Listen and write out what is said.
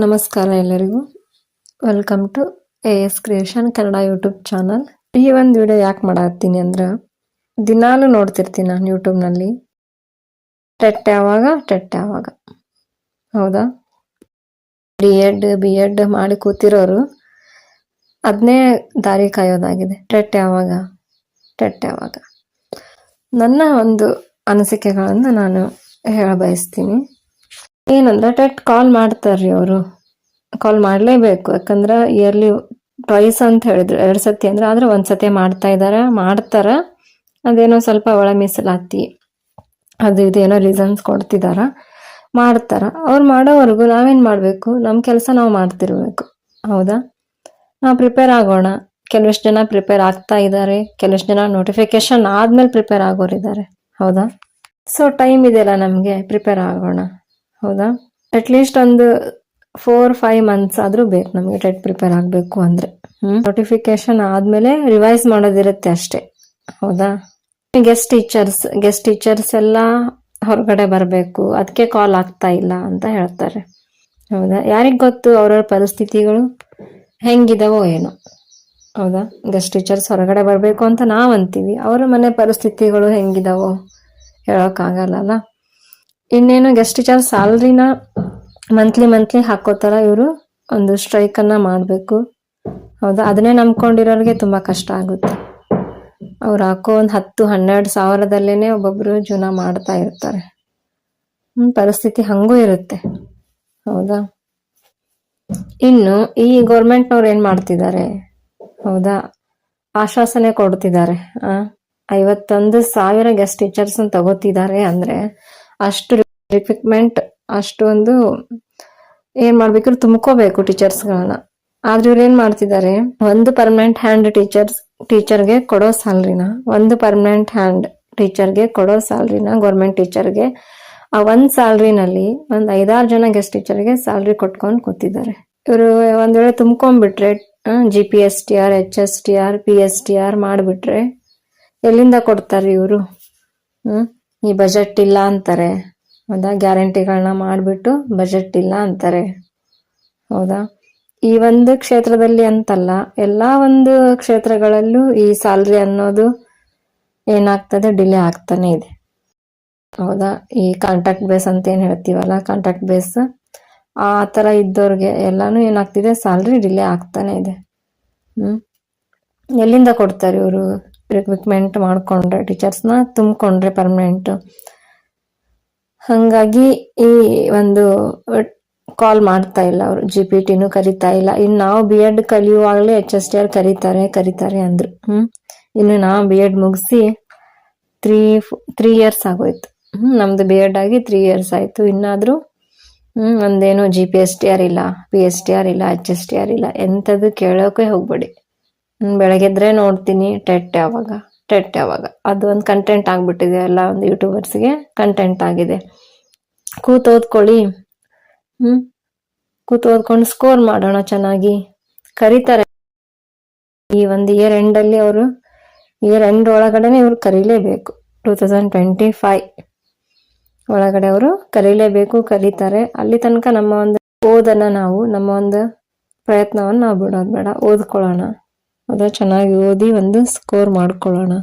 ನಮಸ್ಕಾರ ಎಲ್ಲರಿಗೂ. Welcome to AS creation Kannada YouTube channel. ಈ ಒಂದು ವಿಡಿಯೋ ಯಾಕೆ ಮಾಡತ್ತೀನಿ ಅಂದ್ರೆ, ದಿನಾಲು ನೋಡ್ತಿರ್ತೀನಿ ನಾನು ಯೂಟ್ಯೂಬ್ನಲ್ಲಿ ಟೆಟ್ ಯಾವಾಗ ಹೌದಾ, ಬಿ ಎಡ್ ಮಾಡಿ ಕೂತಿರೋರು ಅದನ್ನೇ ದಾರಿ ಕಾಯೋದಾಗಿದೆ. ಟೆಟ್ ಯಾವಾಗ ನನ್ನ ಒಂದು ಅನಿಸಿಕೆಗಳನ್ನು ನಾನು ಹೇಳ ಬಯಸ್ತೀನಿ. ಏನಂದ್ರೆ, ಟೆಟ್ ಕಾಲ್ ಮಾಡ್ತಾರ್ರಿ, ಅವರು ಕಾಲ್ ಮಾಡಲೇಬೇಕು. ಯಾಕಂದ್ರೆ ಇಯರ್ಲಿ ಟ್ವೈಸ್ ಅಂತ ಹೇಳಿದ್ರು, 2 ಸತಿ ಅಂದ್ರೆ, ಆದ್ರೆ 1 ಸತಿ ಮಾಡ್ತಾರ. ಅದೇನೋ ಸ್ವಲ್ಪ ಒಳ ಮೀಸಲಾತಿ ಅದು ಇದೇನೋ ರೀಸನ್ಸ್ ಕೊಡ್ತಿದಾರ, ಮಾಡ್ತಾರ. ಅವ್ರು ಮಾಡೋವರೆಗೂ ನಾವೇನ್ ಮಾಡ್ಬೇಕು? ನಮ್ಮ ಕೆಲಸ ನಾವು ಮಾಡ್ತಿರ್ಬೇಕು. ಹೌದಾ, ನಾವು ಪ್ರಿಪೇರ್ ಆಗೋಣ. ಕೆಲವಷ್ಟು ಜನ ಪ್ರಿಪೇರ್ ಆಗ್ತಾ ಇದ್ದಾರೆ, ಕೆಲವಷ್ಟು ಜನ ನೋಟಿಫಿಕೇಶನ್ ಆದ್ಮೇಲೆ ಪ್ರಿಪೇರ್ ಆಗೋರಿದ್ದಾರೆ. ಹೌದಾ, ಸೊ ಟೈಮ್ ಇದೆಯಲ್ಲ ನಮಗೆ, ಪ್ರಿಪೇರ್ ಆಗೋಣ. ಹೌದಾ, ಅಟ್ಲೀಸ್ಟ್ ಒಂದು 4-5 ಮಂತ್ಸ್ ಆದ್ರೂ ಬೇಕು ನಮಗೆ ಟೆಟ್ ಪ್ರಿಪೇರ್ ಆಗಬೇಕು ಅಂದ್ರೆ. ನೋಟಿಫಿಕೇಶನ್ ಆದ್ಮೇಲೆ ರಿವೈಸ್ ಮಾಡೋದಿರುತ್ತೆ ಅಷ್ಟೇ. ಹೌದಾ, ಗೆಸ್ಟ್ ಟೀಚರ್ಸ್ ಎಲ್ಲ ಹೊರಗಡೆ ಬರಬೇಕು, ಅದಕ್ಕೆ ಕಾಲ್ ಆಗ್ತಾ ಇಲ್ಲ ಅಂತ ಹೇಳ್ತಾರೆ. ಹೌದಾ, ಯಾರಿಗ್ ಗೊತ್ತು ಅವ್ರವ್ರ ಪರಿಸ್ಥಿತಿಗಳು ಹೆಂಗಿದಾವೋ ಏನೋ. ಹೌದಾ, ಗೆಸ್ಟ್ ಟೀಚರ್ಸ್ ಹೊರಗಡೆ ಬರಬೇಕು ಅಂತ ನಾವ್ ಅಂತೀವಿ, ಅವರ ಮನೆ ಪರಿಸ್ಥಿತಿಗಳು ಹೆಂಗಿದಾವೋ ಹೇಳೋಕ್ಕಾಗಲ್ಲ. ಇನ್ನೇನು ಗೆಸ್ಟ್ ಟೀಚರ್ ಸ್ಯಾಲ್ರಿನ ಮಂತ್ಲಿ ಹಾಕೋತಾರ. ಇವರು ಒಂದು ಸ್ಟ್ರೈಕ್ ಅನ್ನ ಮಾಡಬೇಕು. ಹೌದಾ, ಅದನ್ನೇ ನಂಬ್ಕೊಂಡಿರೋರಿಗೆ ತುಂಬಾ ಕಷ್ಟ ಆಗುತ್ತೆ. ಅವ್ರು ಹಾಕೋ ಒಂದು 10-12 ಸಾವಿರದಲ್ಲೇನೆ ಒಬ್ಬೊಬ್ರು ಜೀವನ ಮಾಡ್ತಾ ಇರ್ತಾರೆ. ಪರಿಸ್ಥಿತಿ ಹಂಗೂ ಇರುತ್ತೆ. ಹೌದಾ, ಇನ್ನು ಈ ಗೌರ್ಮೆಂಟ್ನವ್ರು ಏನ್ ಮಾಡ್ತಿದ್ದಾರೆ? ಹೌದಾ, ಆಶ್ವಾಸನೆ ಕೊಡ್ತಿದ್ದಾರೆ. 51,000 ಗೆಸ್ಟ್ ಟೀಚರ್ಸ್ ತಗೋತಿದ್ದಾರೆ ಅಂದ್ರೆ, ಅಷ್ಟು ರಿಕ್ರೂಟ್ಮೆಂಟ್, ಅಷ್ಟು ಒಂದು ಏನ್ ಮಾಡ್ಬೇಕು, ತುಂಬ್ಕೋಬೇಕು ಟೀಚರ್ಸ್ಗಳನ್ನ. ಆದ್ರೆ ಇವ್ರು ಏನ್ ಮಾಡ್ತಿದ್ದಾರೆ, ಒಂದು ಪರ್ಮನೆಂಟ್ ಹ್ಯಾಂಡ್ ಟೀಚರ್ಗೆ ಕೊಡೋ ಸ್ಯಾಲ್ರಿನ, ಗೌರ್ಮೆಂಟ್ ಟೀಚರ್ಗೆ ಆ ಒಂದ್ ಸ್ಯಾಲ್ರಿನಲ್ಲಿ ಒಂದ್ 5-6 ಜನ ಗೆಸ್ಟ್ ಟೀಚರ್ಗೆ ಸ್ಯಾಲ್ರಿ ಕೊಟ್ಕೊಂಡು ಕೂತಿದ್ದಾರೆ. ಇವರು ಒಂದ್ ವೇಳೆ ತುಂಬ್ಕೊಂಡ್ಬಿಟ್ರೆ, GPSTR, HSTR, PSTR ಮಾಡ್ಬಿಟ್ರೆ ಎಲ್ಲಿಂದ ಕೊಡ್ತಾರೆ ಇವರು? ಈ ಬಜೆಟ್ ಇಲ್ಲ ಅಂತಾರೆ. ಹೌದಾ, ಗ್ಯಾರಂಟಿಗಳನ್ನ ಮಾಡ್ಬಿಟ್ಟು ಬಜೆಟ್ ಇಲ್ಲ ಅಂತಾರೆ. ಹೌದಾ, ಈ ಒಂದು ಕ್ಷೇತ್ರದಲ್ಲಿ ಅಂತಲ್ಲ, ಎಲ್ಲಾ ಒಂದು ಕ್ಷೇತ್ರಗಳಲ್ಲೂ ಈ ಸ್ಯಾಲ್ರಿ ಅನ್ನೋದು ಏನಾಗ್ತದೆ, ಡಿಲೇ ಆಗ್ತಾನೆ ಇದೆ. ಹೌದಾ, ಈ ಕಾಂಟ್ರಾಕ್ಟ್ ಬೇಸ್ ಅಂತ ಏನ್ ಹೇಳ್ತೀವಲ್ಲ, ಕಾಂಟ್ರಾಕ್ಟ್ ಬೇಸ್ ಆ ತರ ಇದ್ದವ್ರಿಗೆ ಎಲ್ಲಾನು ಏನಾಗ್ತಿದೆ, ಸ್ಯಾಲ್ರಿ ಡಿಲೇ ಆಗ್ತಾನೆ ಇದೆ. ಎಲ್ಲಿಂದ ಕೊಡ್ತಾರೆ ಇವರು? ರಿಕ್ರೂಟ್ಮೆಂಟ್ ಮಾಡ್ಕೊಂಡ್ರೆ, ಟೀಚರ್ಸ್ನ ತುಂಬಿಕೊಂಡ್ರೆ ಪರ್ಮನೆಂಟ್. ಹಂಗಾಗಿ ಈ ಒಂದು ಕಾಲ್ ಮಾಡ್ತಾ ಇಲ್ಲ ಅವರು. GPTನೂ ಕರಿತಾ ಇಲ್ಲ. ಇನ್ನು ನಾವು B.Ed ಕಲಿಯುವಾಗಲೇ HSTR ಕರೀತಾರೆ ಅಂದ್ರು. ಇನ್ನು ನಾವು B.Ed ಮುಗಿಸಿ 3 ಇಯರ್ಸ್ ಆಗೋಯ್ತು. ನಮ್ದು B.Ed ಆಗಿ 3 ಇಯರ್ಸ್ ಆಯ್ತು. ಇನ್ನಾದ್ರೂ ಒಂದೇನು GPSTR ಇಲ್ಲ, PSTR ಇಲ್ಲ, HSTR ಇಲ್ಲ. ಎಂಥದ್ದು ಕೇಳೋಕೆ ಹೋಗ್ಬೇಡಿ. ಬೆಳಗ್ಗೆದ್ರೆ ನೋಡ್ತೀನಿ ಟೆಟ್ ಯಾವಾಗ ಅದು ಒಂದು ಕಂಟೆಂಟ್ ಆಗ್ಬಿಟ್ಟಿದೆ. ಎಲ್ಲ ಒಂದು ಯೂಟ್ಯೂಬರ್ಸ್ಗೆ ಕಂಟೆಂಟ್ ಆಗಿದೆ. ಕೂತೋದ್ಕೊಳ್ಳಿ, ಓದ್ಕೊಂಡು ಸ್ಕೋರ್ ಮಾಡೋಣ ಚೆನ್ನಾಗಿ. ಕರೀತಾರೆ ಈ ಒಂದು ಇಯರ್ ಎಂಡ್ ಅಲ್ಲಿ. ಅವರು ಇಯರ್ ಎಂಡ್ ಒಳಗಡೆನೆ ಇವ್ರು ಕರೀಲೇಬೇಕು. 2025 ಒಳಗಡೆ ಅವರು ಕರೀತಾರೆ. ಅಲ್ಲಿ ತನಕ ನಮ್ಮ ಒಂದು ಓದನ್ನ ನಾವು, ನಮ್ಮ ಒಂದು ಪ್ರಯತ್ನವನ್ನು ನಾವು ಬಿಡೋದು ಬೇಡ. ಓದ್ಕೊಳ್ಳೋಣ. ಅದ ಚೆನ್ನಾಗಿ ಓದಿ ಒಂದು ಸ್ಕೋರ್ ಮಾಡ್ಕೊಳ್ಳೋಣ.